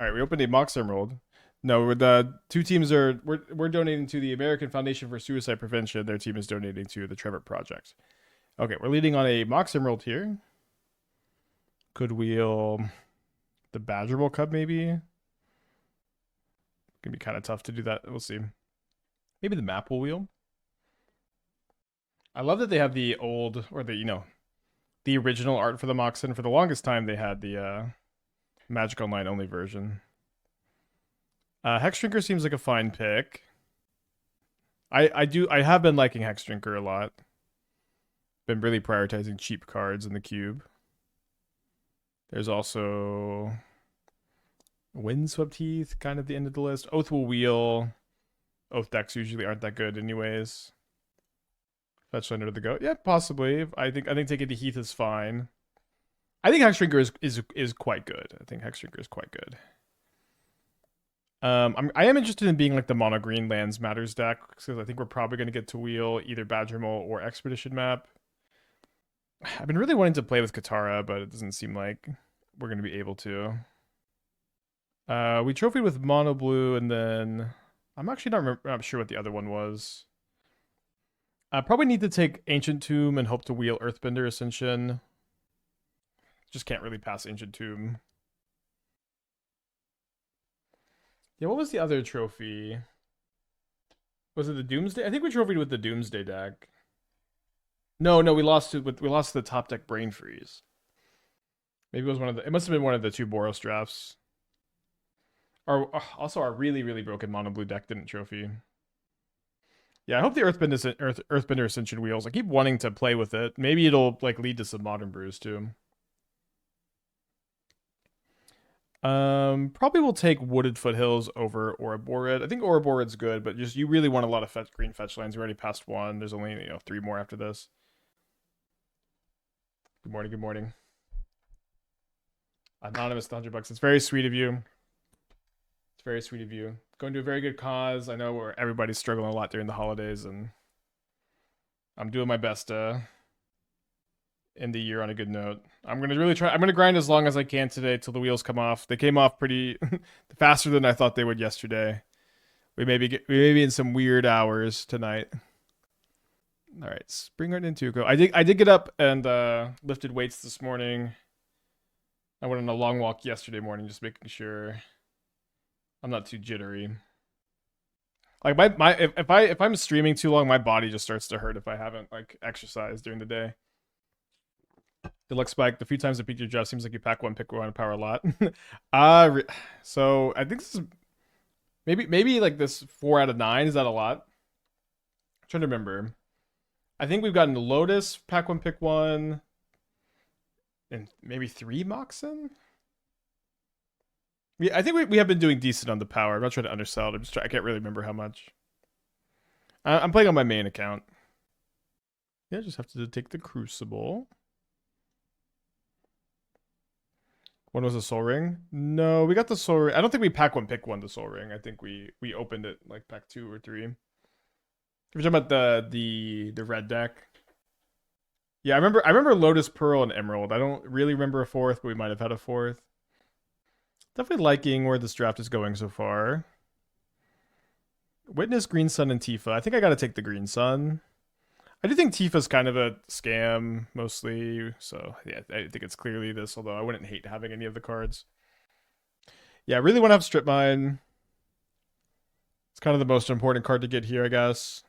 All right, we opened a Mox Emerald. No, the two teams are we're donating to the American Foundation for Suicide Prevention. Their team is donating to the Trevor Project. Okay, we're leading on a Mox Emerald here. Could wheel the Badger Bowl Cup maybe. Gonna be kind of tough to do that. We'll see. Maybe the map will wheel. I love that they have the old or the original art for the Moxen. For the longest time, they had the Magic Online only version. Hex Drinker seems like a fine pick. I have been liking Hex Drinker a lot. Been really prioritizing cheap cards in the cube. There's also Windswept Heath, kind of the end of the list. Oath will wheel. Oath decks usually aren't that good anyways. Fetch under the goat. Yeah, possibly. I think taking the Heath is fine. I think Hex Drinker is quite good. I think Hex Drinker is quite good. I am interested in being like the mono green lands matters deck because I think we're probably going to get to wheel either Badger Mole or Expedition map. I've been really wanting to play with Katara, but it doesn't seem like we're going to be able to. We trophied with mono blue, and then I'm actually not sure what the other one was. I probably need to take Ancient Tomb and hope to wheel Earthbender Ascension. Just can't really pass Ancient Tomb. Yeah, what was the other trophy? Was it the Doomsday? I think we trophied with the Doomsday deck. No, we lost to the top deck Brain Freeze. Maybe it was it must have been one of the two Boros drafts. Also our really, really broken mono blue deck didn't trophy. Yeah, I hope the Earthbender Ascension wheels. I keep wanting to play with it. Maybe it'll like lead to some modern brews too. Probably will take Wooded Foothills over Ouroborid. I think Ouroborid's good, but just you really want a lot of green fetch lands. We already passed one. There's only 3 more after this. Good morning. Good morning. Anonymous, $100. It's very sweet of you. It's very sweet of you. Going to a very good cause. I know where everybody's struggling a lot during the holidays, and I'm doing my best to end the year on a good note. I'm gonna really try. I'm gonna grind as long as I can today till the wheels come off. They came off pretty faster than I thought they would yesterday. We may be in some weird hours tonight. All right, spring right into go. I did get up and lifted weights this morning. I went on a long walk yesterday morning, just making sure I'm not too jittery. Like if I'm streaming too long, my body just starts to hurt if I haven't like exercised during the day. Deluxe Spike, the few times I picked your draft seems like you pack one, pick one, power a lot. So I think this is maybe like this 4 out of 9. Is that a lot? I'm trying to remember. I think we've gotten Lotus, pack one, pick one, and maybe 3 Moxen. Yeah, I think we have been doing decent on the power. I'm not trying to undersell it. I can't really remember how much. I'm playing on my main account. Yeah, just have to take the Crucible. When was the Soul Ring? No, we got the Soul Ring. I don't think we pack one, pick one, the Soul Ring. I think we opened it like pack 2 or 3. If you're talking about the red deck. Yeah, I remember Lotus, Pearl, and Emerald. I don't really remember a 4th, but we might have had a 4th. Definitely liking where this draft is going so far. Witness, Green Sun, and Tifa. I think I gotta take the Green Sun. I do think Tifa's kind of a scam, mostly. So, yeah, I think it's clearly this, although I wouldn't hate having any of the cards. Yeah, I really want to have Strip Mine. It's kind of the most important card to get here, I guess.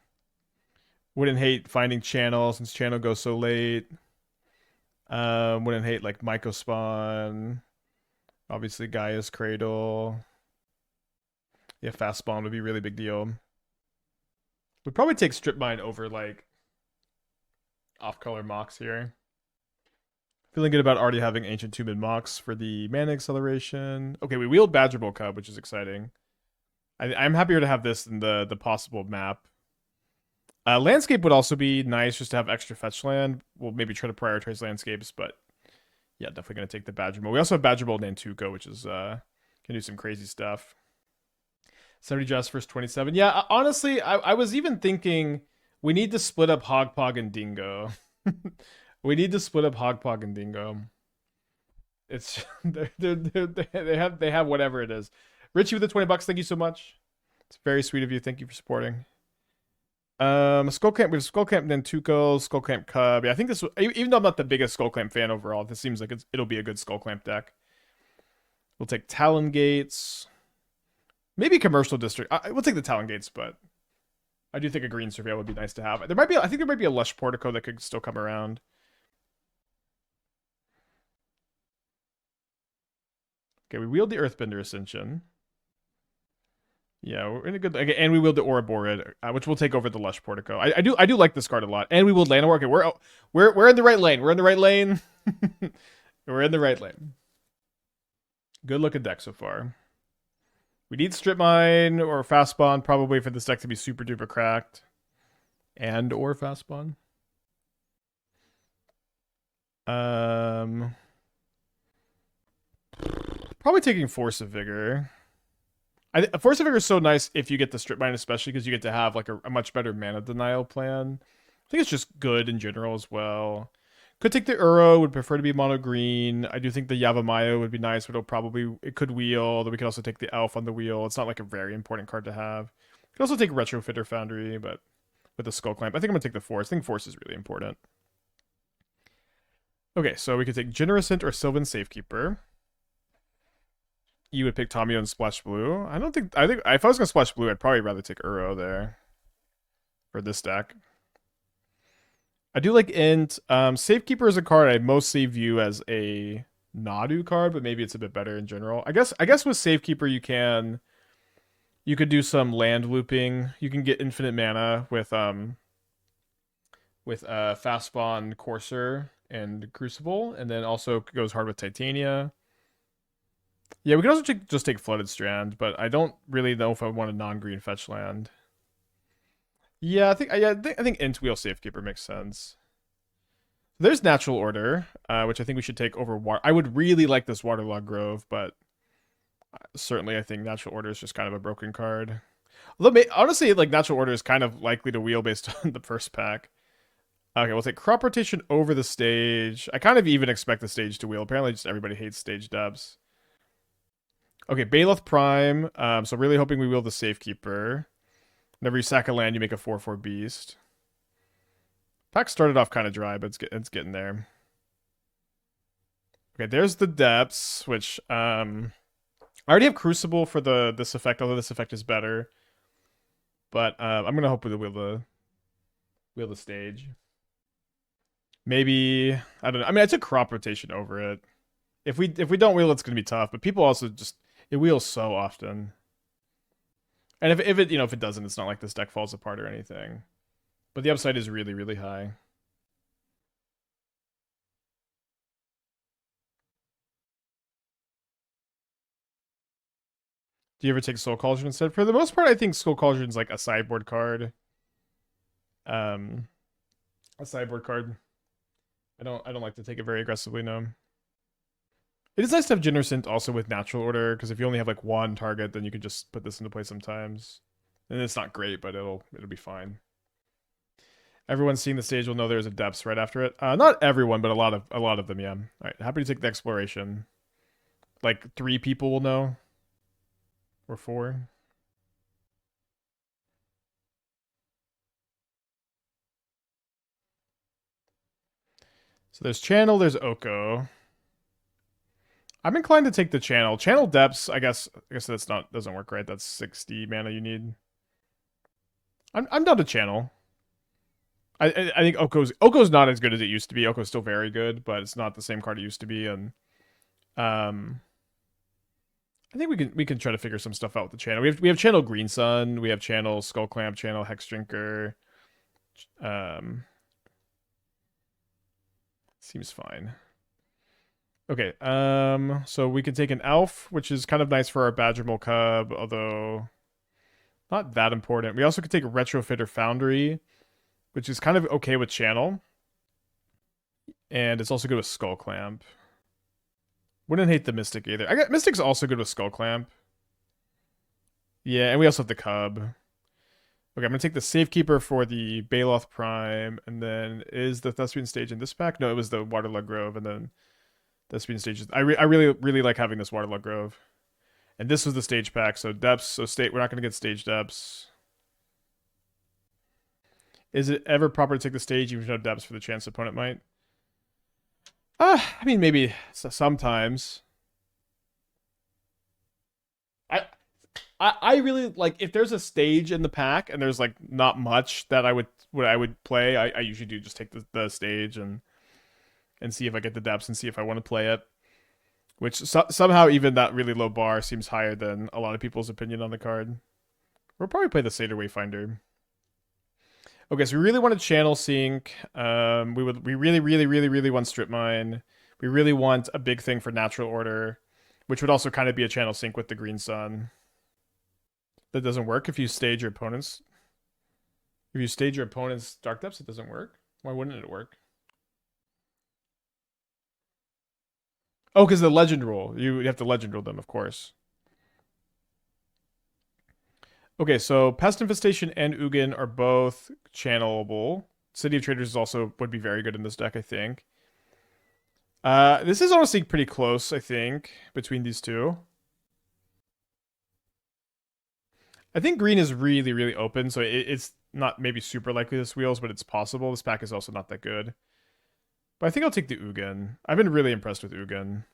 Wouldn't hate finding Channel, since Channel goes so late. Wouldn't hate, like, Myco Spawn. Obviously, Gaia's Cradle. Yeah, Fast Spawn would be a really big deal. We'd probably take Strip Mine over, like, off-color Mox here. Feeling good about already having Ancient Tomb and Mox for the mana acceleration. Okay, we wheeled Badger Bowl Cub, which is exciting. I'm happier to have this than the possible map. Landscape would also be nice just to have extra fetch land. We'll maybe try to prioritize landscapes, but yeah, definitely going to take the Badger Bowl. We also have Badger Bowl Nantuko, which is can do some crazy stuff. 70 Just versus 27. Yeah, honestly, I was even thinking we need to split up Hogpog and Dingo. We need to split up Hogpog and Dingo. It's they have whatever it is. Richie with the $20. Thank you so much. It's very sweet of you. Thank you for supporting. Skullclamp with Skullclamp, then Tuco, Skullclamp Cub. Yeah, I think this. Even though I'm not the biggest Skullclamp fan overall, this seems like it'll be a good Skullclamp deck. We'll take Talon Gates. Maybe Commercial District. We'll take the Talon Gates, but I do think a green Surveil would be nice to have. I think there might be a Lush Portico that could still come around. Okay, we wield the Earthbender Ascension. Yeah, we're in a good. Okay, and we wield the Ouroborid, which will take over the Lush Portico. I do like this card a lot. And we wield Llanowar. Okay, we're in the right lane. We're in the right lane. We're in the right lane. Good looking deck so far. We need Strip Mine or Fast Spawn probably for this deck to be super duper cracked. And or Fast Spawn. Probably taking Force of Vigor. Force of Vigor is so nice if you get the Strip Mine, especially because you get to have like a much better mana denial plan. I think it's just good in general as well. Could take the Uro, would prefer to be mono green. I do think the Yavimaya would be nice, but it could wheel, although we could also take the Elf on the wheel. It's not like a very important card to have. Could also take Retrofitter Foundry, but with the Skull Clamp. I think I'm gonna take the Force. I think Force is really important. Okay, so we could take Generosint or Sylvan Safekeeper. You would pick Tomio and Splash Blue. I think if I was gonna Splash Blue, I'd probably rather take Uro there for this deck. I do like Int. Safekeeper is a card I mostly view as a Nadu card, but maybe it's a bit better in general. I guess with Safekeeper you could do some land looping. You can get infinite mana with Fast Spawn, Courser, and Crucible, and then also goes hard with Titania. Yeah, we can also just take Flooded Strand, but I don't really know if I want a non-green fetch land. Yeah, I think Int Wheel Safekeeper makes sense. There's Natural Order, which I think we should take over Water. I would really like this Waterlogged Grove, but certainly I think Natural Order is just kind of a broken card. Although, honestly, like Natural Order is kind of likely to wheel based on the first pack. Okay, we'll take Crop Rotation over the stage. I kind of even expect the stage to wheel. Apparently, just everybody hates stage depths. Okay, Baloth Prime. So really hoping we wheel the Safekeeper. Whenever you sack a land, you make a 4/4 beast. Pack started off kind of dry, but it's getting there. Okay, there's the depths, which I already have Crucible for this effect, although this effect is better. But I'm gonna hope we wheel the stage. Maybe I don't know. I mean, I took Crop Rotation over it. If we don't wheel, it's gonna be tough. But people also it wheels so often. And if it doesn't, it's not like this deck falls apart or anything. But the upside is really, really high. Do you ever take Soul Cauldron instead? For the most part, I think Soul Cauldron's like a sideboard card. A sideboard card. I don't like to take it very aggressively, no. It is nice to have Generosint also with Natural Order, because if you only have like one target, then you can just put this into play sometimes. And it's not great, but it'll be fine. Everyone seeing the stage will know there's a depths right after it. Not everyone, but a lot of them, yeah. All right, happy to take the exploration. Like 3 people will know, or 4. So there's Channel, there's Oko. I'm inclined to take the Channel. Channel depths, I guess doesn't work right. That's 60 mana you need. I'm down to Channel. I think Oko's not as good as it used to be. Oko's still very good, but it's not the same card it used to be. And I think we can try to figure some stuff out with the Channel. We have Channel Green Sun, we have Channel Skull Clamp, Channel Hex Drinker. Seems fine. Okay, so we can take an Elf, which is kind of nice for our Badgermole Cub, although not that important. We also could take a Retrofitter Foundry, which is kind of okay with Channel. And it's also good with Skull Clamp. Wouldn't hate the Mystic either. Mystic's also good with Skull Clamp. Yeah, and we also have the Cub. Okay, I'm going to take the Safekeeper for the Baloth Prime, and then is the Thespian Stage in this pack? No, it was the Waterlogged Grove, and then That's been stages. I really like having this Waterlog Grove. And this was the stage pack, so depths, so state we're not gonna get stage depths. Is it ever proper to take the stage even if no depths for the chance the opponent might? I mean maybe sometimes. I really like if there's a stage in the pack and there's like not much that I would play. I usually do just take the stage and see if I get the depths and see if I want to play it. Which somehow even that really low bar seems higher than a lot of people's opinion on the card. We'll probably play the Satyr Wayfinder. Okay, so we really want to channel sync. We really want strip mine. We really want a big thing for natural order, which would also kind of be a channel sync with the green sun. That doesn't work if you stage your opponent's. If you stage your opponent's dark depths, it doesn't work. Why wouldn't it work? Oh, because the legend rule. You have to legend rule them, of course. Okay, so Pest Infestation and Ugin are both channelable. City of Traders also would be very good in this deck, I think. This is honestly pretty close, I think, between these two. I think green is really open, so it's not maybe super likely this wheels, but it's possible. This pack is also not that good. But I think I'll take the Ugin. I've been really impressed with Ugin.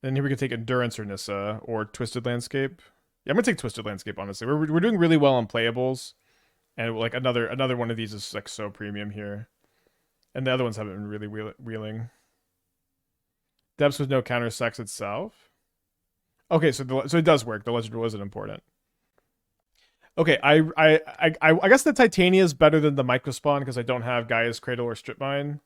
Then here we could take Endurance or Nissa or Twisted Landscape. Yeah, I'm gonna take Twisted Landscape, honestly. We're doing really well on playables. And like another one of these is like so premium here. And the other ones haven't been really wheeling. Depths with no counter sex itself. Okay, so it does work. The legend rule isn't important. Okay, I guess the Titania is better than the Microspawn because I don't have Gaia's Cradle or Strip Mine.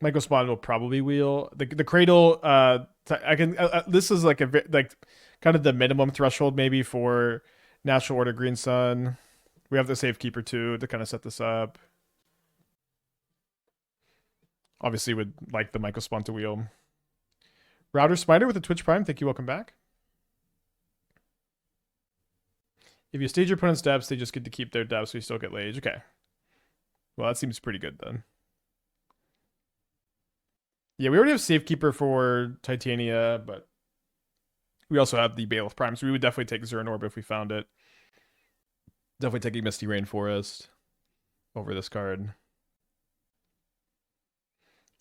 Microspawn will probably wheel the Cradle. I can. This is like kind of the minimum threshold maybe for Natural Order Green Sun. We have the Safekeeper too to kind of set this up. Obviously, would like the Microspawn to wheel. Router Spider with a Twitch Prime. Thank you. Welcome back. If you stage your opponent's depths, they just get to keep their depths, so you still get Lage. Okay. Well, that seems pretty good then. Yeah, we already have Safekeeper for Titania, but we also have the Bailiff Prime, so we would definitely take Zern Orb if we found it. Definitely taking Misty Rainforest over this card.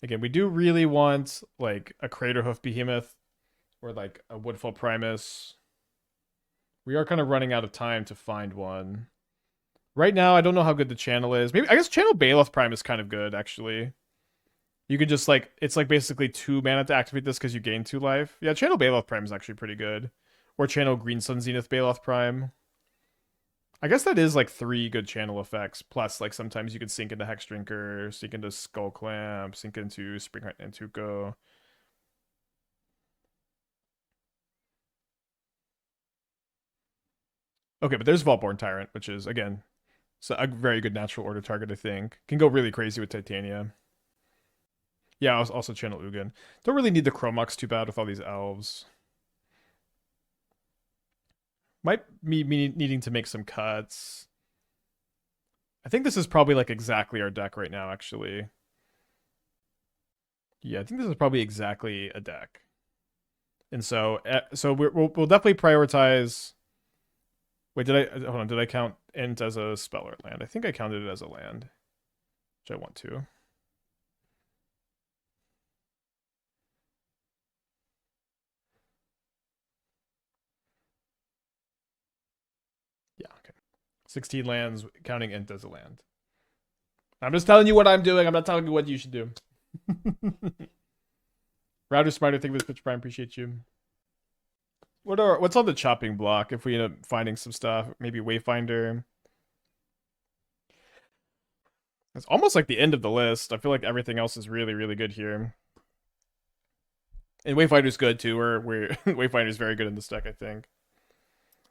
Again, we do really want like a Craterhoof Behemoth or like a Woodfall Primus. We are kind of running out of time to find one. Right now, I don't know how good the channel is. Maybe I guess Channel Bailiff Prime is kind of good, actually. You could just like it's like basically 2 mana to activate this because you gain 2 life. Yeah, Channel Bailiff Prime is actually pretty good. Or Channel Green Sun Zenith Bailiff Prime. I guess that is like 3 good channel effects. Plus, like sometimes you could sink into Hex Drinker, sink into Skull Clamp, sink into Springheart and Tuco. Okay, but there's Vaultborn Tyrant, which is again a very good natural order target. I think can go really crazy with Titania. Yeah, also channel Ugin. Don't really need the Chromux too bad with all these elves. Might be needing to make some cuts. I think this is probably like exactly our deck right now, actually. Yeah, I think this is probably exactly a deck. And so we'll definitely prioritize. Wait, hold on? Did I count Ent as a spell or land? I think I counted it as a land, which I want to. Yeah, okay. 16 lands, counting Ent as a land. I'm just telling you what I'm doing. I'm not telling you what you should do. Router Spider, thank you for the Twitch Prime. Appreciate you. What's on the chopping block if we end up finding some stuff? Maybe Wayfinder. It's almost like the end of the list. I feel like everything else is really good here. And Wayfinder's good too. We're Wayfinder's very good in this deck, I think.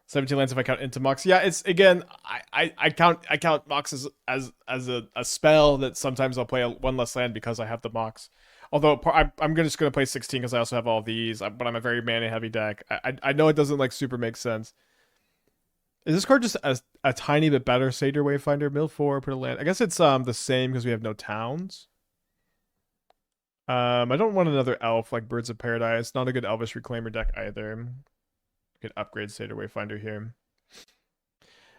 17 lands if I count into Mox. Yeah, it's again, I count Mox as a spell that sometimes I'll play one less land because I have the Mox. Although I'm just gonna play 16 because I also have all these, but I'm a very mana heavy deck. I know it doesn't like super make sense. Is this card just a tiny bit better? Satyr Wayfinder, mill 4, put a land. I guess it's the same because we have no towns. I don't want another elf like Birds of Paradise. Not a good Elvish Reclaimer deck either. Could upgrade Seder Wayfinder here.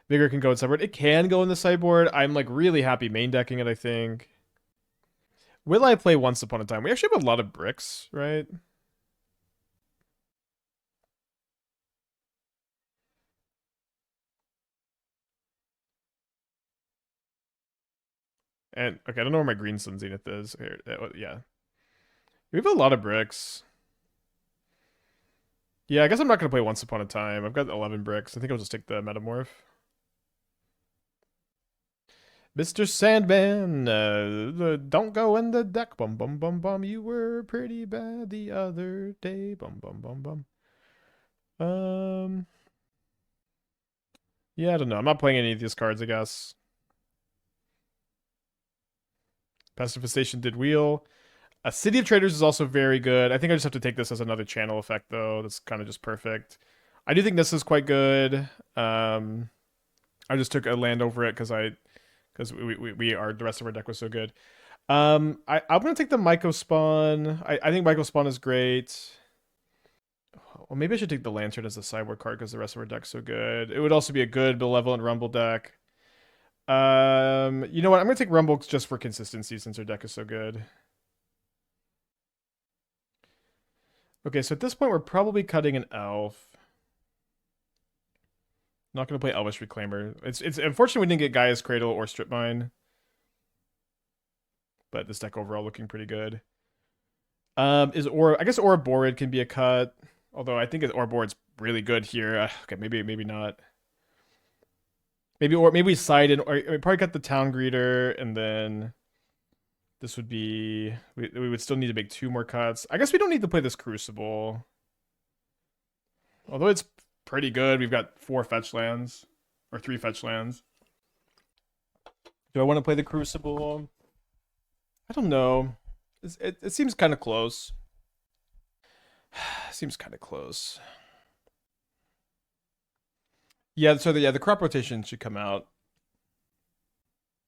Vigor can go in sideboard. It can go in the sideboard. I'm like really happy main decking it, I think. Will I play Once Upon a Time? We actually have a lot of bricks, right? And okay, I don't know where my Green Sun Zenith is. Here, yeah. We have a lot of bricks. Yeah, I guess I'm not gonna play Once Upon a Time. I've got 11 bricks. I think I'll just take the Metamorph. Mr. Sandman, don't go in the deck. Bum bum bum bum. You were pretty bad the other day. Bum bum bum bum. Um, yeah, I don't know. I'm not playing any of these cards, I guess. Pacification did wheel. A City of Traders is also very good. I think I just have to take this as another channel effect, though. That's kind of just perfect. I do think this is quite good. I just took a land over it because we are the rest of our deck was so good. I'm gonna take the Myco Spawn. I think Myco Spawn is great. Well, maybe I should take the Lantern as a sideboard card because the rest of our deck's so good. It would also be a good Benevolent Rumble deck. You know what? I'm gonna take Rumble just for consistency since our deck is so good. Okay, so at this point we're probably cutting an Elf. Not gonna play Elvish Reclaimer. It's unfortunate we didn't get Gaia's Cradle or Strip Mine, but this deck overall looking pretty good. Is Aura? I guess Aura Borid can be a cut, although I think Aura Borid's really good here. Okay, maybe not. Maybe we side in, or we probably cut the Town Greeter, and then this would be we would still need to make two more cuts. I guess we don't need to play this Crucible, although it's pretty good. We've got 4 fetch lands or 3 fetch lands. Do I want to play the Crucible? I don't know. It seems kind of close. Seems kind of close. Yeah, so the crop rotation should come out.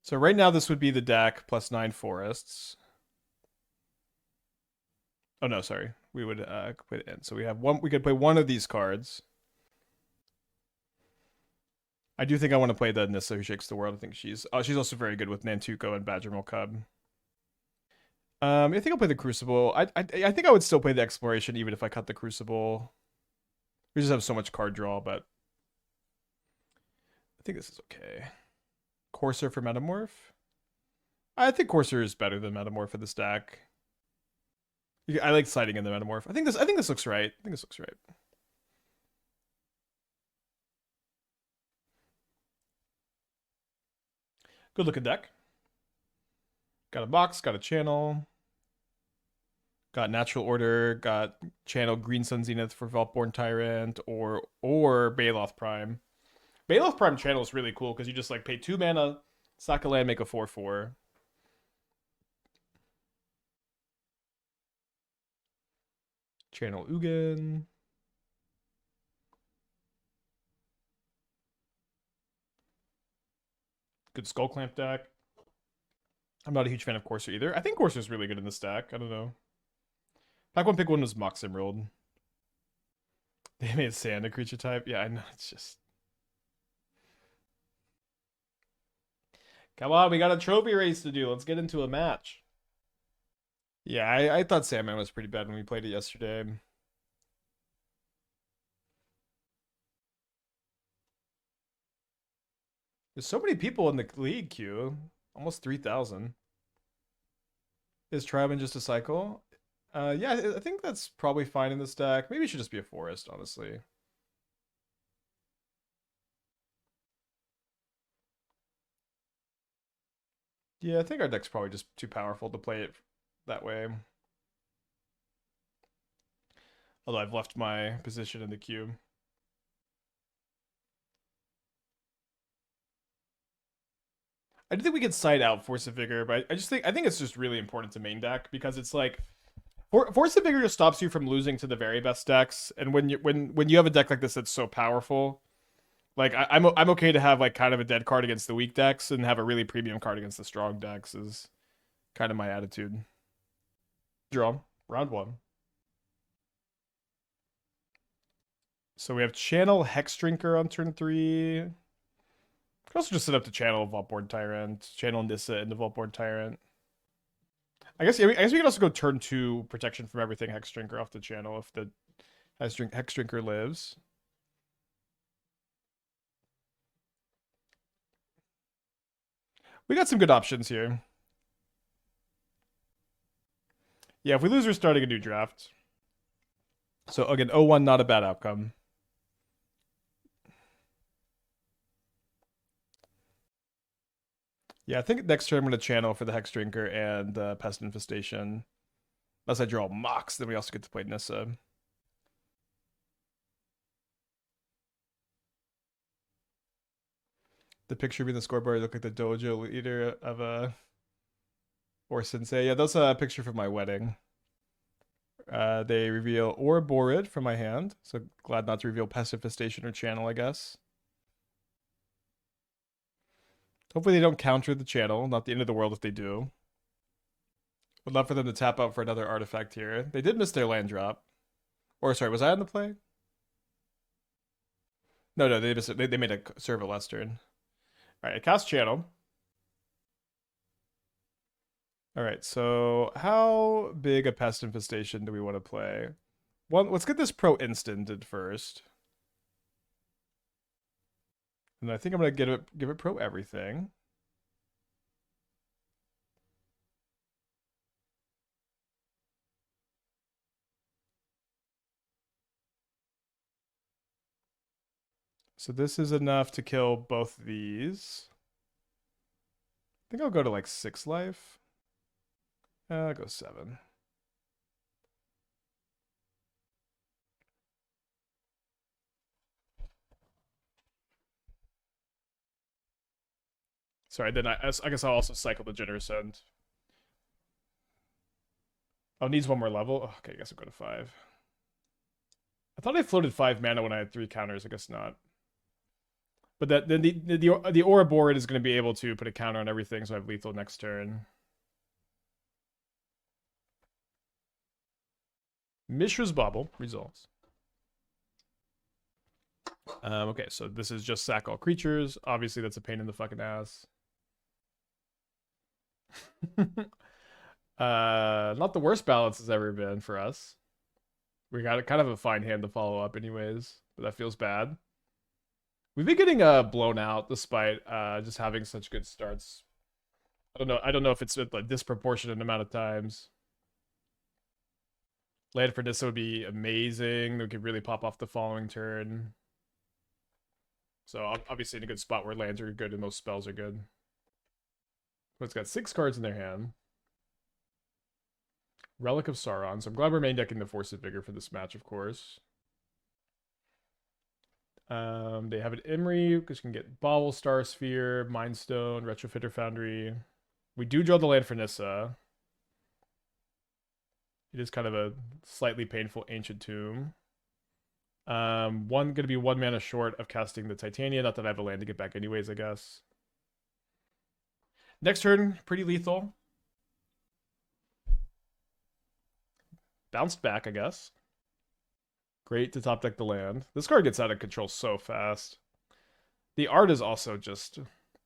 So right now this would be the deck plus 9 forests. Oh no, sorry. We would put it in. So we have one. We could play one of these cards. I do think I want to play the Nissa who shakes the world. I think she's also very good with Nantuko and Badgermill Cub. I think I'll play the Crucible. I think I would still play the Exploration even if I cut the Crucible. We just have so much card draw, but I think this is okay. Courser for Metamorph. I think Courser is better than Metamorph for this deck. I like siding in the Metamorph. I think this looks right. I think this looks right. Good looking deck. Got a box, got a channel. Got Natural Order, got channel Green Sun Zenith for Veltborn Tyrant, or Baloth Prime. Baloth Prime channel is really cool because you just like pay 2 mana, sack a land, make a 4/4. Channel Ugin. Good Skull Clamp deck. I'm not a huge fan of Courser either. I think Courser is really good in this deck. I don't know. Pack 1 pick 1 was Mox Emerald. They made Sand a creature type. Yeah, I know. It's just. Come on, we got a trophy race to do. Let's get into a match. Yeah, I thought Sandman was pretty bad when we played it yesterday. There's so many people in the league queue. Almost 3,000. Is Triben just a cycle? Yeah, I think that's probably fine in this deck. Maybe it should just be a forest, honestly. Yeah, I think our deck's probably just too powerful to play it that way. Although I've left my position in the queue. I do think we could side out Force of Vigor, but I think it's just really important to main deck because it's like Force of Vigor just stops you from losing to the very best decks, and when you have a deck like this that's so powerful, like I'm okay to have like kind of a dead card against the weak decks and have a really premium card against the strong decks is kind of my attitude. Draw. Round 1. So we have Channel Hex Drinker on turn 3. We can also just set up the Channel Vaultborn Tyrant. Channel Nissa into Vaultborn Tyrant. I guess we can also go turn 2 protection from everything Hex Drinker off the channel if the Hex Drinker lives. We got some good options here. Yeah, if we lose, we're starting a new draft. So again, 0-1, not a bad outcome. Yeah, I think next turn I'm going to channel for the Hex Drinker and Pest Infestation. Unless I draw Mox, then we also get to play Nissa. The picture being the scoreboard look like the dojo leader of a or sensei. Yeah, that's a picture from my wedding. They reveal Ouroborid from my hand, so glad not to reveal Pest Infestation or Channel, I guess. Hopefully they don't counter the channel. Not the end of the world if they do. Would love for them to tap out for another artifact here. They did miss their land drop. Or sorry, was I on the play? No, they missed it. They made a serve at last turn. All right, I cast channel. All right, so how big a Pest Infestation do we want to play? Well, let's get this pro instanted first. And I think I'm gonna give it pro everything. So this is enough to kill both these. I think I'll go to like 6 life. I'll go 7. Sorry, then I guess I'll also cycle the Generous End. Oh, needs one more level? Oh, okay, I guess I'll go to 5. I thought I floated 5 mana when I had 3 counters. I guess not. But then the Ouroborid is going to be able to put a counter on everything, so I have lethal next turn. Mishra's Bauble resolves. Okay, so this is just sack all creatures. Obviously, that's a pain in the fucking ass. Not the worst balance has ever been for us. We got kind of a fine hand to follow up anyways, but that feels bad. We've been getting blown out despite just having such good starts. I don't know if it's a disproportionate amount of times. Land for Nissa would be amazing. We could really pop off the following turn. So obviously in a good spot where lands are good and most spells are good. But it's got 6 cards in their hand. Relic of Sauron. So I'm glad we're main decking the Force of Vigor for this match, of course. They have an Emery, which can get Bauble, Star Sphere, Mindstone, Retrofitter Foundry. We do draw the land for Nissa. It is kind of a slightly painful Ancient Tomb. Gonna be 1 mana short of casting the Titania. Not that I have a land to get back anyways, I guess. Next turn, pretty lethal. Bounced back, I guess. Great to top deck the land. This card gets out of control so fast. The art is also just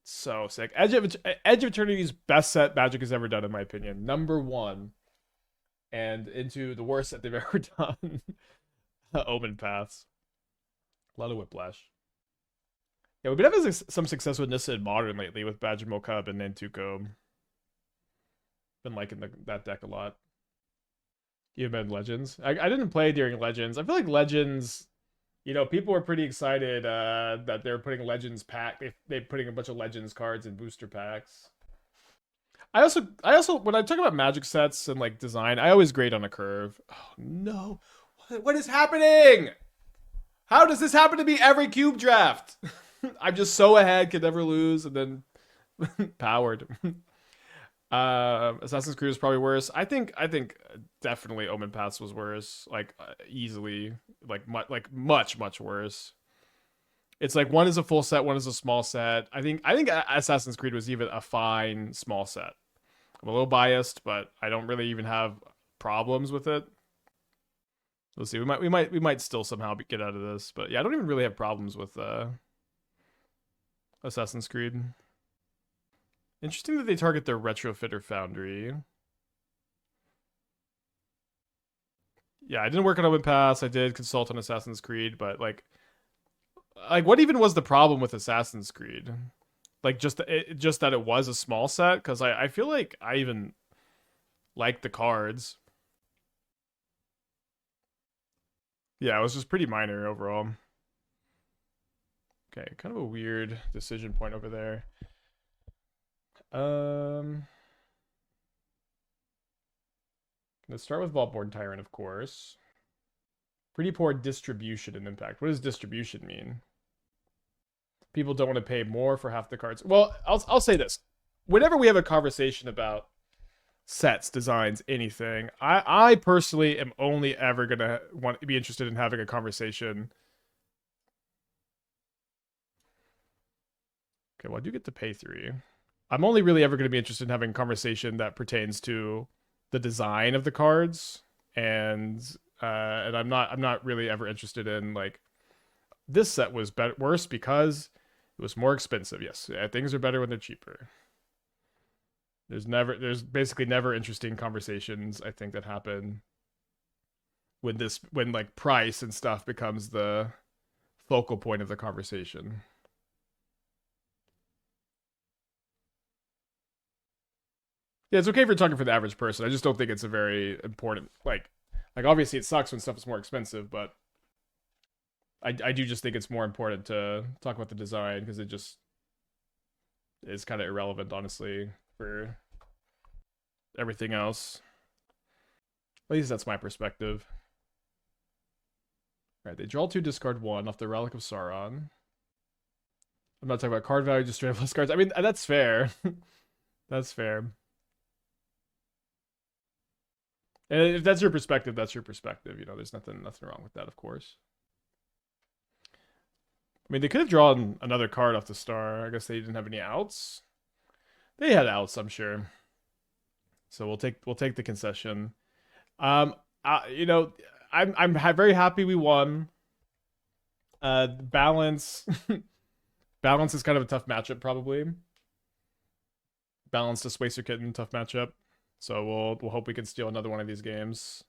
so sick. Edge of Eternity's best set Magic has ever done, in my opinion. Number 1. And into the worst set they've ever done. Omen Paths. A lot of Whiplash. Yeah, we've been having some success with Nissa in Modern lately with Badger Mokub and Nantuko. Been liking that deck a lot. Even in Legends. I didn't play during Legends. I feel like Legends, you know, people were pretty excited that they're putting Legends pack. They're putting a bunch of Legends cards in booster packs. I also when I talk about Magic sets and like design, I always grade on a curve. Oh no. What is happening? How does this happen to me every cube draft? I'm just so ahead, can never lose, and then powered. Assassin's Creed is probably worse. I think definitely Omen Paths was worse, like easily, like much worse. It's like one is a full set, one is a small set. I think Assassin's Creed was even a fine small set. I'm a little biased, but I don't really even have problems with it. We'll see. We might still somehow get out of this, but yeah, I don't even really have problems with Assassin's Creed. Interesting that they target their retrofitter foundry. Yeah, I didn't work on Open Pass. I did consult on Assassin's Creed, but like what even was the problem with Assassin's Creed? Like just that it was a small set, because I feel like I even like the cards. Yeah, it was just pretty minor overall. Okay, kind of a weird decision point over there. Let's start with Vaultborn Tyrant, of course. Pretty poor distribution and impact. What does distribution mean? People don't want to pay more for half the cards. Well, I'll say this. Whenever we have a conversation about sets, designs, anything, I personally am only ever gonna want to be interested in having a conversation. Okay, well, I do get to pay 3. I'm only really ever going to be interested in having a conversation that pertains to the design of the cards, and I'm not really ever interested in like this set was worse because it was more expensive. Yes, yeah, things are better when they're cheaper. There's basically never interesting conversations I think that happen when like price and stuff becomes the focal point of the conversation. Yeah, it's okay if you're talking for the average person. I just don't think it's a very important like obviously it sucks when stuff is more expensive, but I do just think it's more important to talk about the design because it just is kind of irrelevant, honestly, for everything else. At least that's my perspective. All right, they draw 2, discard 1 off the Relic of Sauron. I'm not talking about card value, just straight up less cards. I mean, that's fair. That's fair. And if that's your perspective, that's your perspective. You know, there's nothing wrong with that, of course. I mean, they could have drawn another card off the star. I guess they didn't have any outs. They had outs, I'm sure. So we'll take the concession. You know, I'm very happy we won. Balance balance is kind of a tough matchup, probably. Balance Displacer Kitten, tough matchup. So we'll hope we can steal another one of these games.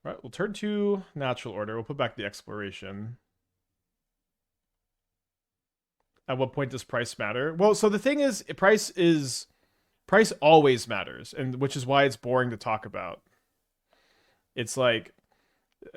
All right, we'll turn to Natural Order. We'll put back the Exploration. At what point does price matter? Well, so the thing is, price always matters, and which is why it's boring to talk about. It's like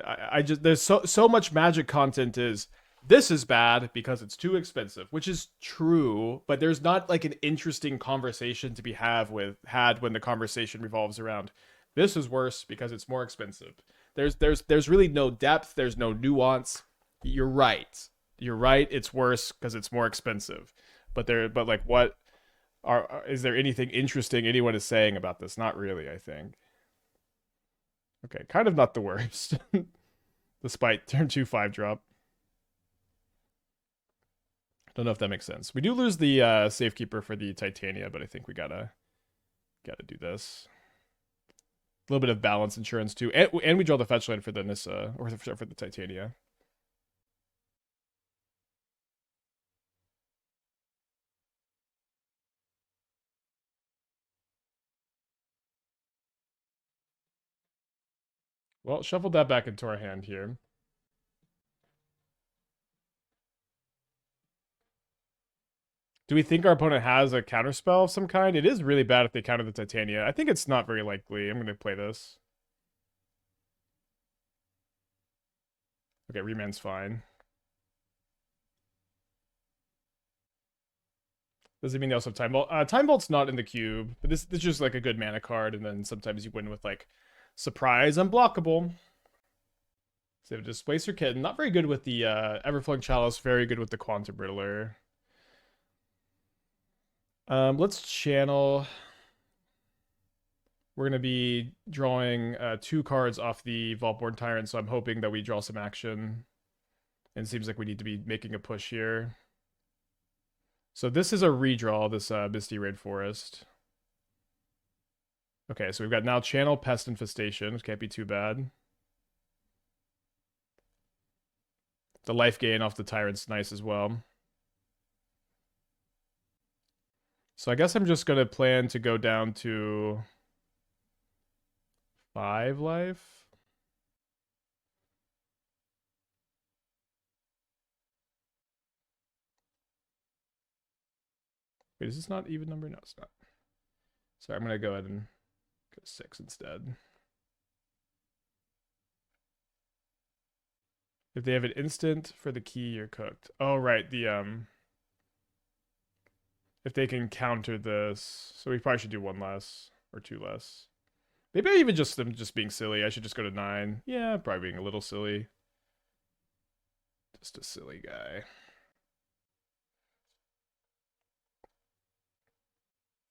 I just there's so much Magic content is this is bad because it's too expensive, which is true, but there's not like an interesting conversation to be had when the conversation revolves around this is worse because it's more expensive. There's really no depth, there's no nuance. You're right. You're right, it's worse because it's more expensive. But like what is there anything interesting anyone is saying about this? Not really, I think. Okay, kind of not the worst. Despite turn 2 5-drop. Don't know if that makes sense. We do lose the Safekeeper for the Titania, but I think we gotta do this. A little bit of balance insurance too, and we draw the fetch land for the Nissa or for the Titania. Well, shuffled that back into our hand here. Do we think our opponent has a counterspell of some kind? It is really bad if they counter the Titania. I think it's not very likely. I'm going to play this. Okay, Reman's fine. Does it mean they also have Time Vault? Time Vault's not in the cube, but this is just like a good mana card, and then sometimes you win with like Surprise Unblockable. So they have Displacer Kitten. Not very good with the Everflowing Chalice, very good with the Quantum Riddler. Let's channel. We're going to be drawing 2 cards off the Vaultborn Tyrant, so I'm hoping that we draw some action. And it seems like we need to be making a push here. So this is a redraw, this Misty Raid Forest. Okay, so we've got now Channel Pest Infestation, which can't be too bad. The life gain off the Tyrant's nice as well. So I guess I'm just going to plan to go down to 5 life. Wait, is this not even number? No, it's not. Sorry, I'm going to go ahead and go 6 instead. If they have an instant for the key, you're cooked. Oh, right. If they can counter this. So we probably should do 1 less or 2 less. Maybe even just them just being silly. I should just go to 9. Yeah, probably being a little silly. Just a silly guy.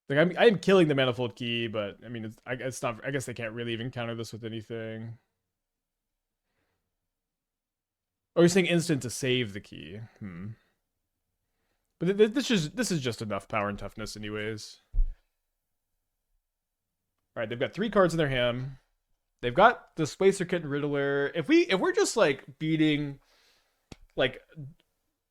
Like I'm killing the manifold key, but I mean it's not. I guess they can't really even counter this with anything. Oh, you're saying instant to save the key. But this is just enough power and toughness, anyways. All right, they've got 3 cards in their hand. They've got Displacer Kit and Riddler. If we're just like beating like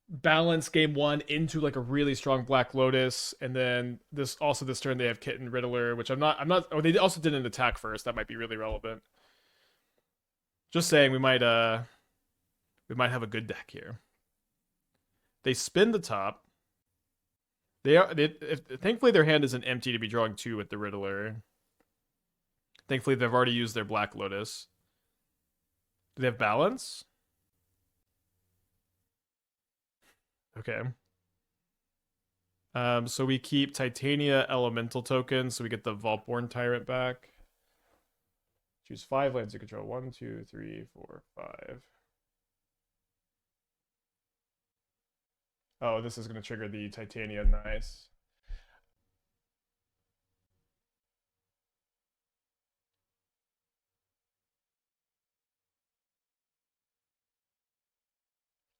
balance game 1 into like a really strong Black Lotus, and then this turn they have Kit and Riddler, which I'm not. Oh, they also did an attack first. That might be really relevant. Just saying, we might have a good deck here. They spin the top. Thankfully their hand isn't empty to be drawing 2 with the Riddler. Thankfully they've already used their Black Lotus. Do they have balance? Okay. So we keep Titania Elemental token, so we get the Vaultborn Tyrant back. Choose 5 lands you control. 1, 2, 3, 4, 5. Oh, this is going to trigger the Titania. Nice.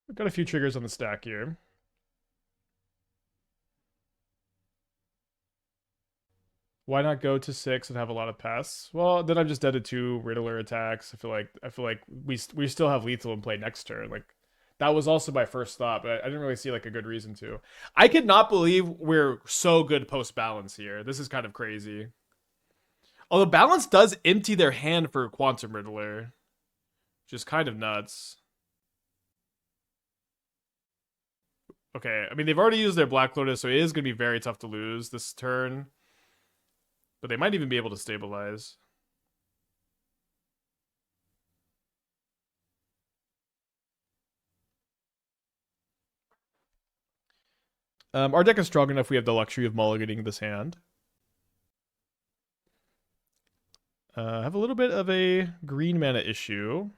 We've got a few triggers on the stack here. Why not go to 6 and have a lot of pests? Well, then I'm just dead to 2 Riddler attacks. I feel like we still have lethal in play next turn. Like that was also my first thought, but I didn't really see like a good reason to. I could not believe we're so good post balance here. This is kind of crazy. Although balance does empty their hand for Quantum Riddler, which is kind of nuts. Okay, I mean they've already used their Black Lotus, so it is going to be very tough to lose this turn. But they might even be able to stabilize. Our deck is strong enough we have the luxury of mulliganing this hand. Have a little bit of a green mana issue.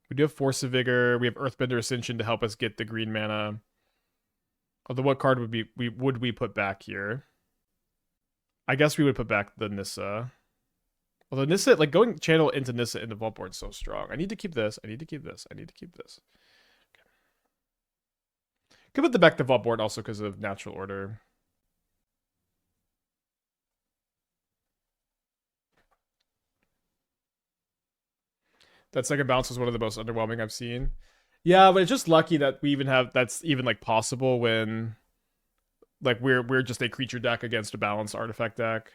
We do have Force of Vigor. We have Earthbender Ascension to help us get the green mana. Although what card would we put back here? I guess we would put back the Nissa. Although Nissa, like going channel into Nissa into Vaultborn is so strong. I need to keep this. I need to keep this. I need to keep this. Okay. Could put the back to Vaultborn also because of natural order. That second bounce was one of the most underwhelming I've seen. Yeah, but it's just lucky that we even have that's even like possible when like we're just a creature deck against a balanced artifact deck.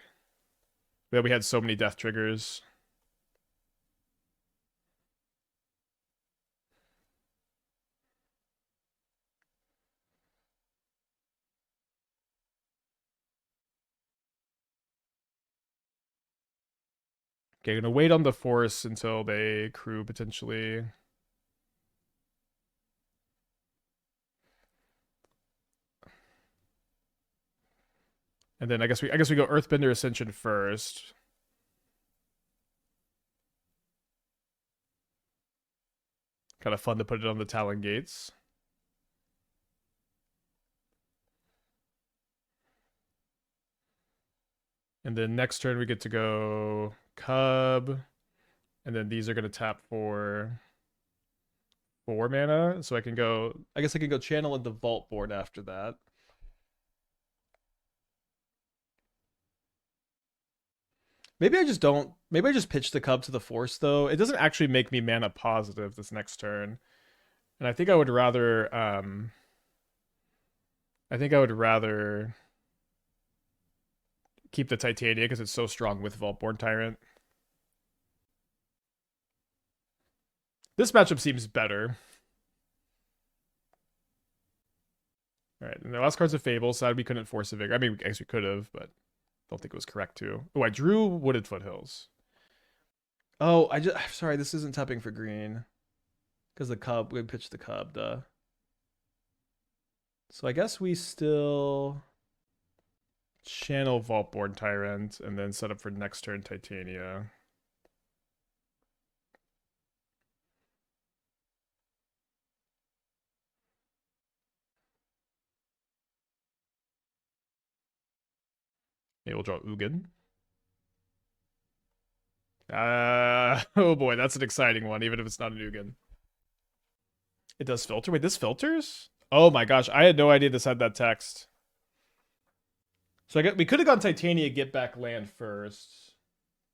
That we had so many death triggers. Okay, gonna wait on the force until they crew potentially. And then I guess we go Earthbender Ascension first. Kind of fun to put it on the Talon Gates. And then next turn we get to go Cub. And then these are going to tap for 4 mana. So I guess I can go channel into Vaultborn after that. Maybe I just don't. Maybe I just pitch the Cub to the Force though. It doesn't actually make me mana positive this next turn, and I think I would rather. I think I would rather keep the Titania because it's so strong with Vaultborn Tyrant. This matchup seems better. All right, and the last card's a Fable. Sad we couldn't force a Vigor. I mean, I guess we could have, but don't think it was correct to. Oh, I drew Wooded Foothills. Oh, I'm sorry, this isn't tapping for green. Because the Cub, we pitched the Cub, duh. So I guess we still channel Vaultborn Tyrant and then set up for next turn Titania. Maybe we'll draw Ugin. Oh boy, that's an exciting one, even if it's not an Ugin. It does filter? Wait, this filters? Oh my gosh, I had no idea this had that text. So we could have gone Titania, get back land first.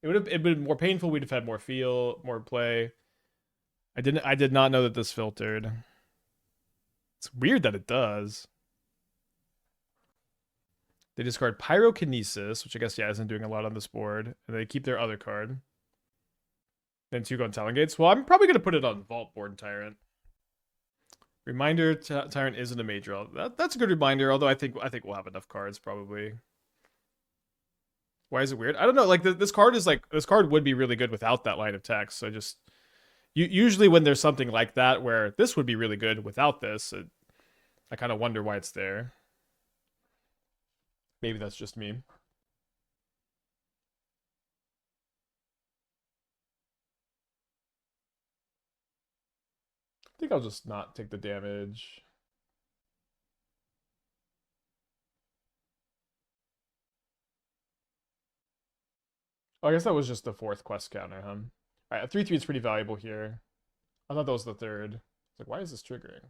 It would have been more painful. We'd have had more feel, more play. I did not know that this filtered. It's weird that it does. They discard Pyrokinesis, which I guess, yeah, isn't doing a lot on this board. And they keep their other card. Then 2 go on Talon Gates. Well, I'm probably going to put it on Vaultborn Tyrant. Reminder, Tyrant isn't a major. That's a good reminder, although I think we'll have enough cards, probably. Why is it weird? I don't know. Like, this card is like... This card would be really good without that line of text. So just... Usually when there's something like that, where this would be really good without this, I kind of wonder why it's there. Maybe that's just me. I think I'll just not take the damage. Oh, I guess that was just the 4th quest counter, huh? Alright, a 3/3 is pretty valuable here. I thought that was the 3rd. It's like, why is this triggering?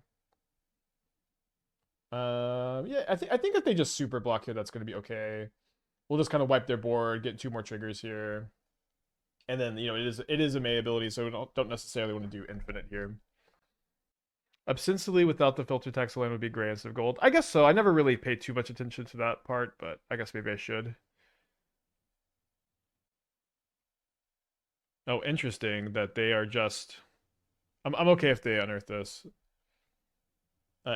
Yeah, I think if they just super block here, that's gonna be okay. We'll just kind of wipe their board, get 2 more triggers here. And then, you know, it is a May ability, so we don't necessarily want to do infinite here. Obscensely without the filter text land would be gray instead of gold. I guess so. I never really paid too much attention to that part, but I guess maybe I should. Oh, interesting that they are just... I'm okay if they unearth this.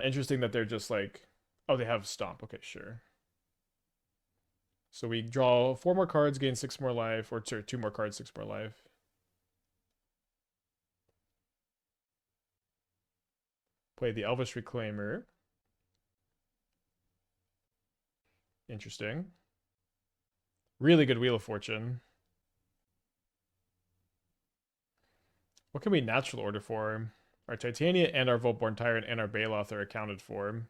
Interesting that they're just like... Oh, they have Stomp. Okay, sure. So we draw 4 more cards, gain 6 more life, or 2 more cards, 6 more life. Play the Elvish Reclaimer. Interesting. Really good Wheel of Fortune. What can we natural order for? Our Titania and our Voltborn Tyrant and our Baloth are accounted for.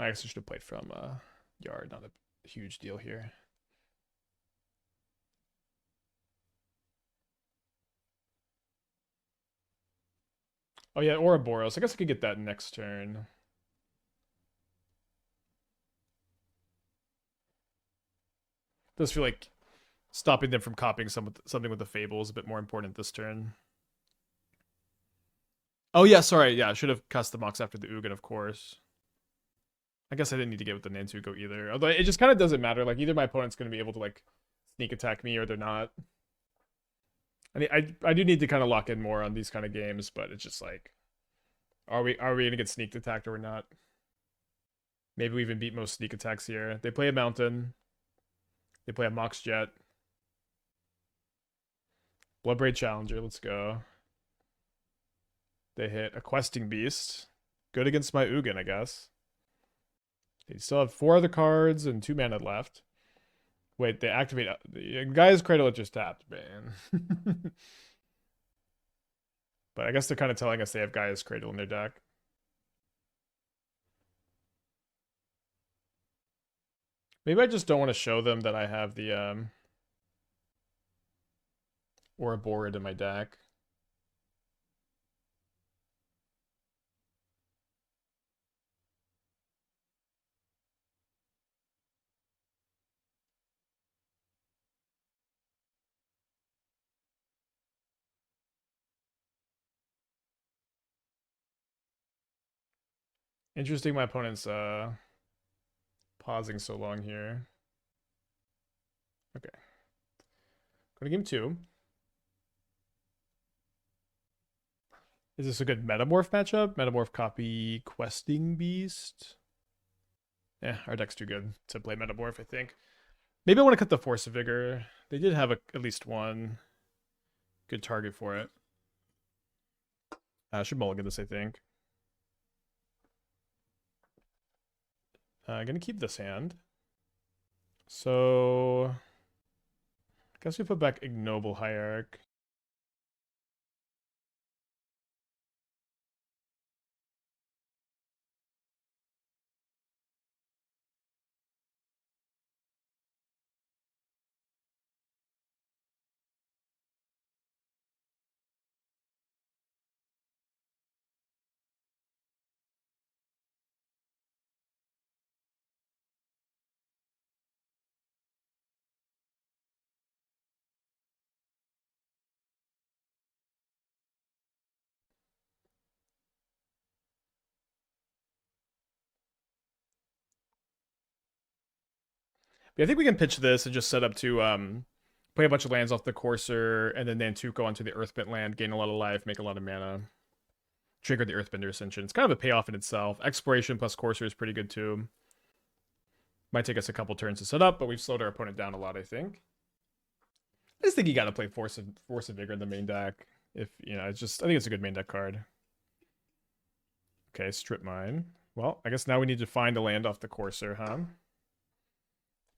I guess I should have played from Yard, not a huge deal here. Oh yeah, Ouroboros. I guess I could get that next turn. Does feel like stopping them from copying something with the Fable is a bit more important this turn. Oh yeah, sorry. Yeah, I should have cast the Mox after the Ugin, of course. I guess I didn't need to get with the Nantuko either. Although it just kind of doesn't matter. Like, either my opponent's going to be able to, like, sneak attack me or they're not. I mean, I do need to kind of lock in more on these kind of games, but it's just like, are we going to get sneak attacked or we're not? Maybe we even beat most sneak attacks here. They play a Mountain. They play a Mox Jet. Bloodbraid Challenger, let's go. They hit a Questing Beast. Good against my Ugin, I guess. They still have 4 other cards and 2 mana left. Wait, they activate... The guy's Cradle just tapped, man. But I guess they're kind of telling us they have Gaia's Cradle in their deck. Maybe I just don't want to show them that I have the Ouroboros in my deck. Interesting my opponent's pausing so long here. Okay. Go to game 2. Is this a good Metamorph matchup? Metamorph copy Questing Beast? Yeah, our deck's too good to play Metamorph, I think. Maybe I want to cut the Force of Vigor. They did have at least one good target for it. I should mulligan this, I think. I'm going to keep this hand. So, I guess we put back Ignoble Hierarch. But I think we can pitch this and just set up to play a bunch of lands off the Courser, and then Nantuko onto the Earthbent land, gain a lot of life, make a lot of mana, trigger the Earthbender Ascension. It's kind of a payoff in itself. Exploration plus Courser is pretty good too. Might take us a couple turns to set up, but we've slowed our opponent down a lot, I think. I just think you got to play Force of Vigor in the main deck. If it's just I think it's a good main deck card. Okay, Strip Mine. Well, I guess now we need to find a land off the Courser, huh?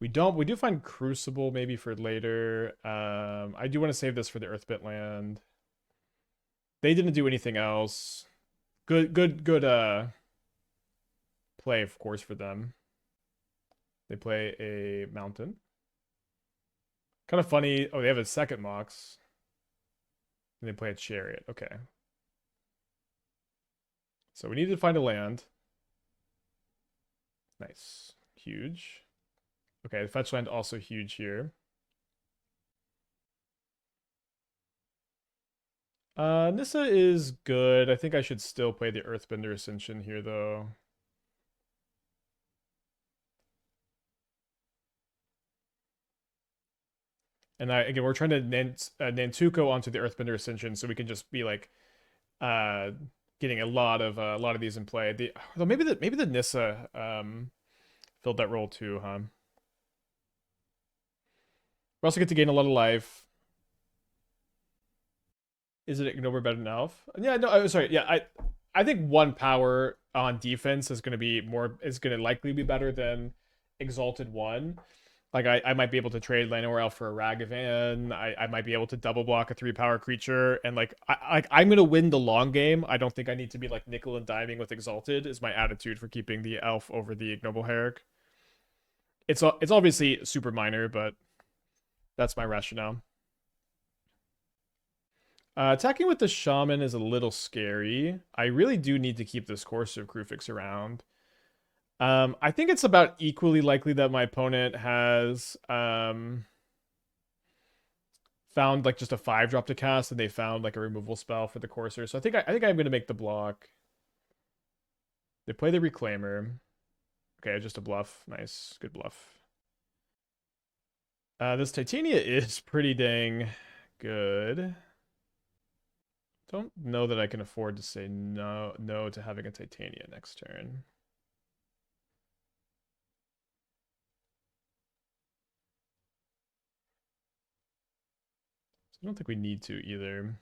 We don't. We do find Crucible maybe for later. I do want to save this for the Earthbit land. They didn't do anything else. Good play, of course, for them. They play a Mountain. Kind of funny. Oh, they have a second Mox. And they play a Chariot. Okay. So we need to find a land. Nice. Huge. Okay, the fetch land also huge here. Nissa is good. I think I should still play the Earthbender Ascension here, though. And again, we're trying to Nantuko onto the Earthbender Ascension, so we can just be like, getting a lot of these in play. Though maybe the Nissa filled that role too, huh? We also get to gain a lot of life. Is it Ignore better than Elf? Yeah, no, I'm sorry. Yeah, I think 1 power on defense is gonna likely be better than Exalted 1. Like I might be able to trade Llanowar Elf for a Ragavan. I might be able to double block a 3 power creature, and I'm gonna win the long game. I don't think I need to be like nickel and diming with Exalted. Is my attitude for keeping the Elf over the Ignoble Hierarch. It's obviously super minor, but that's my rationale. Attacking with the Shaman is a little scary. I really do need to keep this Courser of Krufix around. I think it's about equally likely that my opponent has found like just a 5-drop to cast, and they found like a removal spell for the Courser. So I think I'm gonna make the block. They play the Reclaimer. Okay, just a bluff. Nice, good bluff. This Titania is pretty dang good. Don't know that I can afford to say no to having a Titania next turn. I don't think we need to either.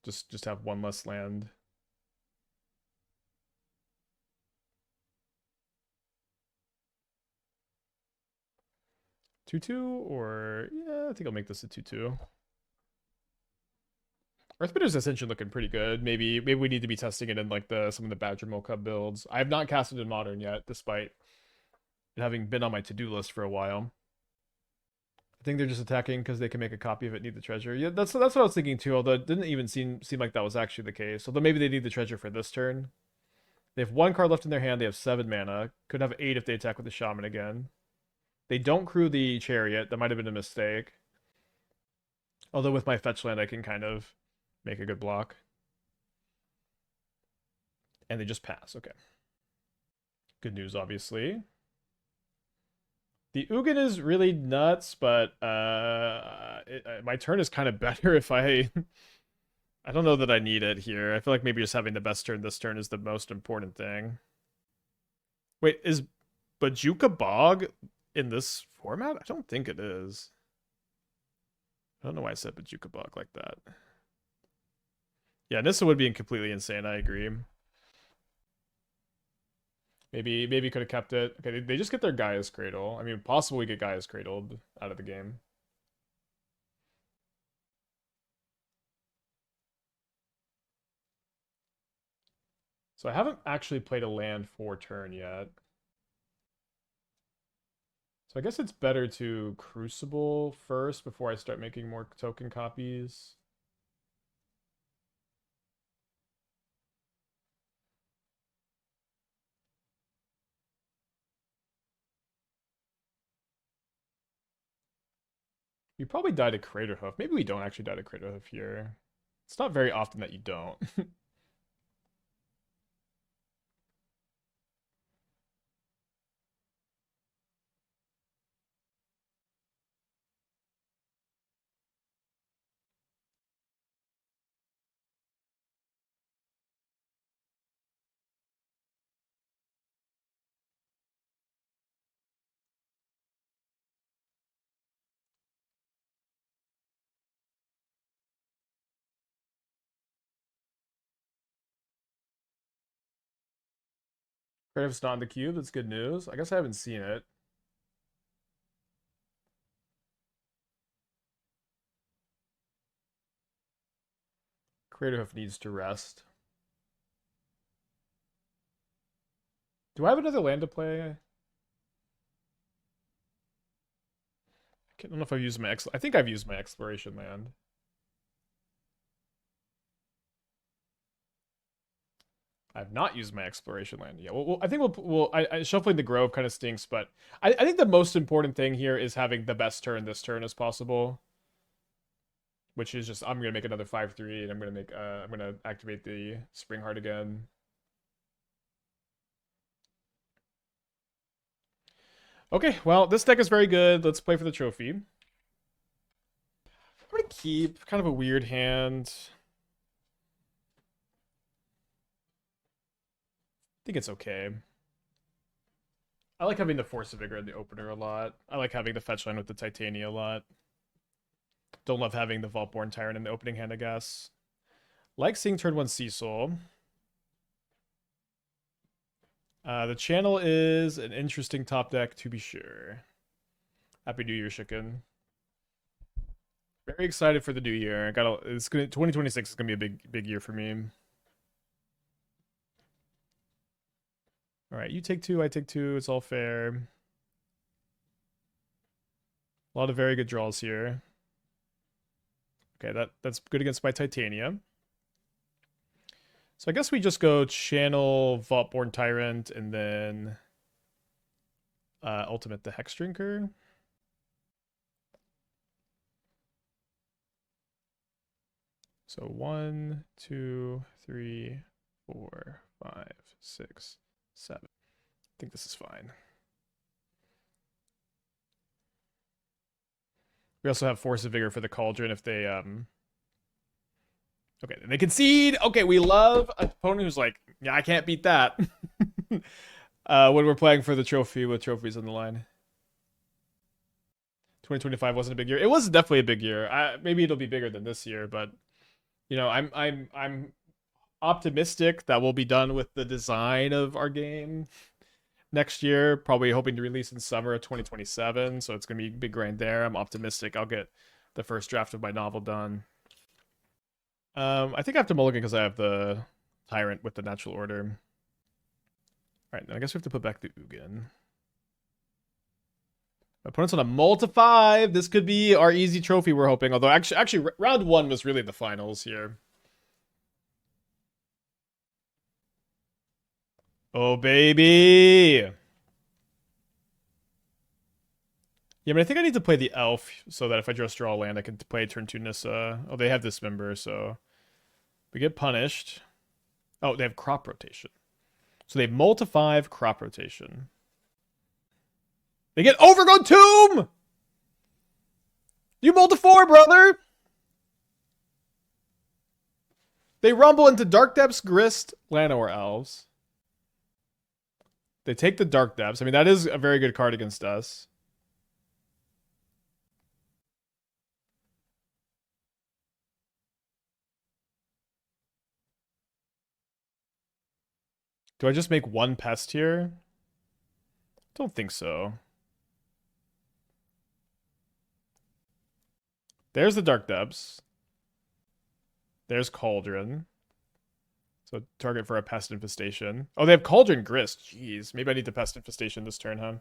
Just have one less land. 2-2, or yeah, I think I'll make this a 2-2. Earthbitter's Ascension looking pretty good. Maybe we need to be testing it in like the some of the Badger Cup builds. I have not casted in Modern yet, despite it having been on my to-do list for a while. I think they're just attacking because they can make a copy of it, need the treasure. Yeah, that's what I was thinking too, although it didn't even seem like that was actually the case. Although maybe they need the treasure for this turn. They have 1 card left in their hand, they have 7 mana. Could have 8 if they attack with the Shaman again. They don't crew the Chariot, that might have been a mistake. Although with my fetch land I can kind of make a good block. And they just pass, okay. Good news, obviously. The Ugin is really nuts, but my turn is kind of better if I... I don't know that I need it here. I feel like maybe just having the best turn this turn is the most important thing. Wait, is Bajuka Bog in this format? I don't think it is. I don't know why I said Bajuka Bog like that. Yeah, Nissa would be completely insane, I agree. Maybe could have kept it. Okay, they just get their Gaia's Cradle. I mean, possible we get Gaia's Cradled out of the game. So I haven't actually played a land for turn yet. So I guess it's better to Crucible first before I start making more token copies. You probably died at Craterhoof. Maybe we don't actually die to Craterhoof here. It's not very often that you don't. Craterhoof's not in the cube. That's good news. I guess I haven't seen it. Craterhoof needs to rest. Do I have another land to play? I don't know if I've used my I think I've used my exploration land. I've not used my exploration land. Yeah, I think shuffling the Grove kind of stinks, but I think the most important thing here is having the best turn this turn as possible. Which is just, I'm gonna make another 5/3, and I'm gonna activate the Spring Heart again. Okay, well, this deck is very good. Let's play for the trophy. I'm gonna keep kind of a weird hand. I think it's okay. I like having the Force of Vigor in the opener a lot. I like having the fetch line with the Titania a lot. Don't love having the Vaultborn Tyrant in the opening hand, I guess. Like seeing turn 1 Cecil. The channel is an interesting top deck, to be sure. Happy New Year, Chicken. Very excited for the new year. 2026 is gonna be a big year for me. All right, you take 2, I take 2. It's all fair. A lot of very good draws here. Okay, that's good against my Titania. So I guess we just go channel Vaultborn Tyrant and then ultimate the Hex Drinker. So 1, 2, 3, 4, 5, 6, 7. I think this is fine. We also have Force of Vigor for the Cauldron if they okay, they concede. Okay, we love an opponent who's like, yeah, I can't beat that. When we're playing for the trophy with trophies on the line. 2025 wasn't a big year. It was definitely a big year. Maybe it'll be bigger than this year, but you know, I'm optimistic that we'll be done with the design of our game next year, probably hoping to release in summer of 2027. So it's gonna be a big grind there. I'm optimistic I'll get the first draft of my novel done. I think I have to mulligan because I have the Tyrant with the natural order. Alright, then I guess we have to put back the Ugin. My opponent's on a multi-5. This could be our easy trophy we're hoping. Although actually round 1 was really the finals here. Oh, baby! Yeah, but I think I need to play the Elf so that if I draw a land, I can play turn 2 Nissa. Oh, they have Dismember, so we get punished. Oh, they have Crop Rotation. So they have multi-5 Crop Rotation. They get Overgrown Tomb! You multi-4, brother! They rumble into Dark Depths, Grist, Llanowar Elves. They take the Dark Depths. I mean, that is a very good card against us. Do I just make one Pest here? Don't think so. There's the Dark Depths. There's Cauldron. So target for a Pest Infestation. Oh, they have Cauldron Grist. Jeez, maybe I need the Pest Infestation this turn, huh?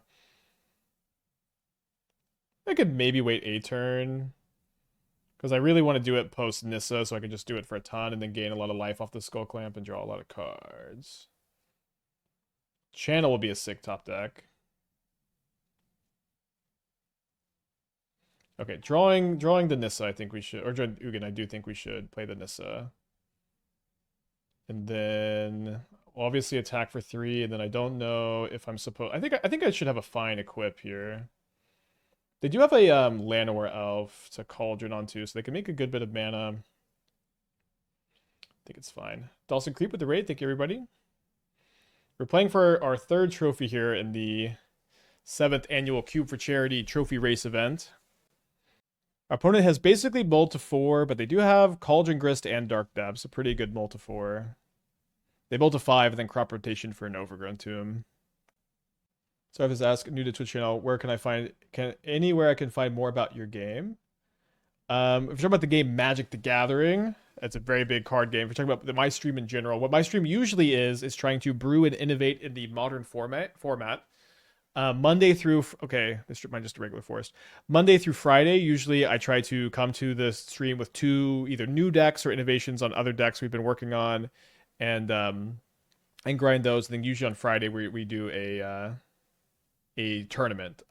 I could maybe wait a turn. Because I really want to do it post Nissa, so I can just do it for a ton and then gain a lot of life off the Skull Clamp and draw a lot of cards. Channel will be a sick top deck. Okay, drawing the Nissa, I think we should, or drawing Ugin, I do think we should play the Nissa. And then obviously attack for 3, and then I don't know if I'm supposed. I think I should have a fine equip here. They do have a Llanowar Elf to Cauldron onto, so they can make a good bit of mana. I think it's fine. Dawson Creep with the raid. Thank you, everybody. We're playing for our 3rd trophy here in the 7th annual Cube for Charity trophy race event. Our opponent has basically multi-4, but they do have Cauldron Grist and Dark Depths, a pretty good multi-4. They multi-5 and then Crop Rotation for an Overgrown Tomb. So I was asked, new to Twitch channel, where can I find, anywhere I can find more about your game? If you're talking about the game Magic the Gathering, it's a very big card game. If you're talking about my stream in general, what my stream usually is trying to brew and innovate in the modern format. Monday through, okay, this might just a regular forest. Monday through Friday, usually I try to come to the stream with 2 either new decks or innovations on other decks we've been working on, and grind those. And then usually on Friday we do a tournament.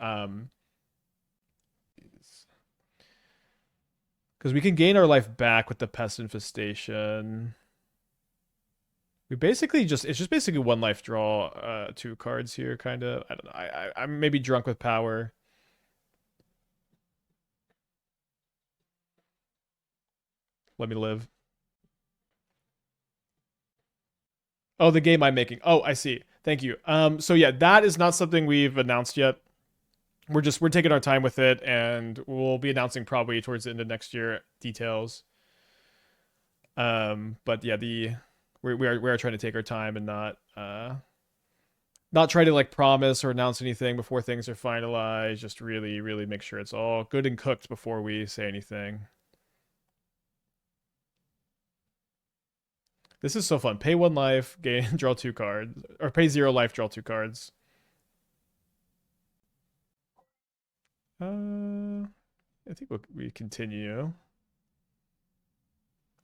Because we can gain our life back with the Pest Infestation. We basically it's just basically 1 life draw, 2 cards here, kind of. I don't know. I'm maybe drunk with power. Let me live. Oh, the game I'm making. Oh, I see. Thank you. So yeah, that is not something we've announced yet. We're taking our time with it, and we'll be announcing probably towards the end of next year details. But yeah, we are trying to take our time and not try to like promise or announce anything before things are finalized. Just really make sure it's all good and cooked before we say anything. This is so fun. Pay 1 life, gain, draw 2 cards, or pay 0 life, draw 2 cards. I think we continue.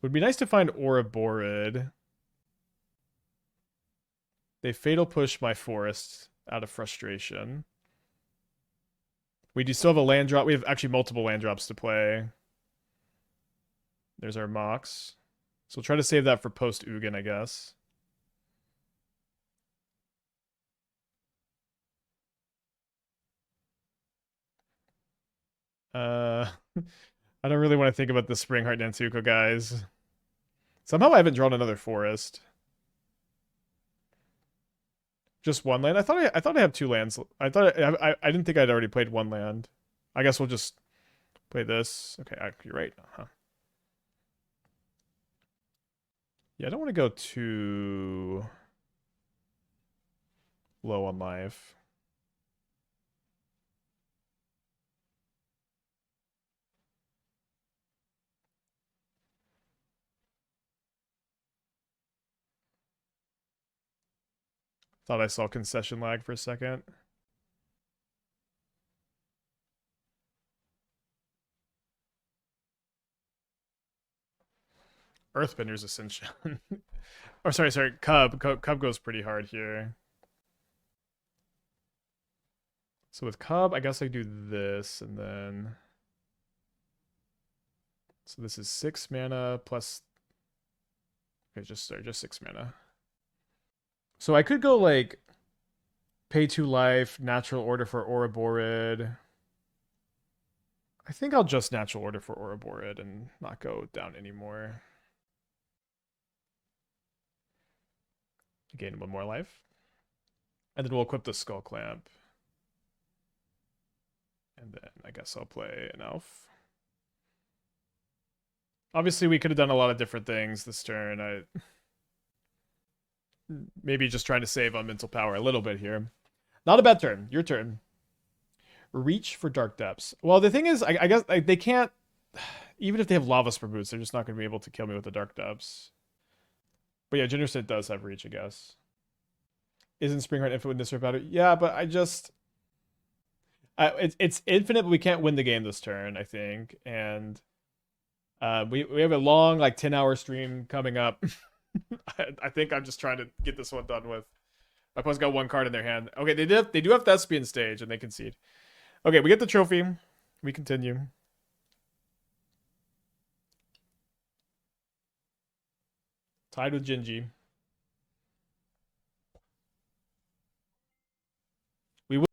Would be nice to find Ouroborid. They fatal push my forest out of frustration. We do still have a land drop. We have actually multiple land drops to play. There's our Mox. So we'll try to save that for post Ugin, I guess. I don't really want to think about the Springheart Nantuko, guys. Somehow I haven't drawn another forest. Just 1 land? I thought I have 2 lands. I didn't think I'd already played 1 land. I guess we'll just play this. Okay, you're right. Huh. Yeah, I don't want to go too low on life. Thought I saw concession lag for a second. Earthbender's Ascension. Or sorry. Cub goes pretty hard here. So with Cub, I guess I do this and then. So this is 6 mana plus. Okay, just 6 mana. So I could go like pay 2 life, natural order for Ouroborid. I think I'll just natural order for Ouroborid and not go down anymore. Gain 1 more life. And then we'll equip the Skull Clamp. And then I guess I'll play an elf. Obviously, we could have done a lot of different things this turn. Maybe just trying to save on mental power a little bit here. Not a bad turn. Your turn. Reach for Dark Depths. Well, the thing is, I guess they can't... Even if they have Lava Spur Boots, they're just not going to be able to kill me with the Dark Depths. But yeah, Gingerset does have Reach, I guess. Isn't Springheart infinite with Nisra Battle? Yeah, but I just... it's infinite, but we can't win the game this turn, I think. And we have a long, like, 10-hour stream coming up. I think I'm just trying to get this one done with. My opponent's got 1 card in their hand. Okay, they do have Thespian stage, and they concede. Okay, we get the trophy. We continue. Tied with Gingy. We will.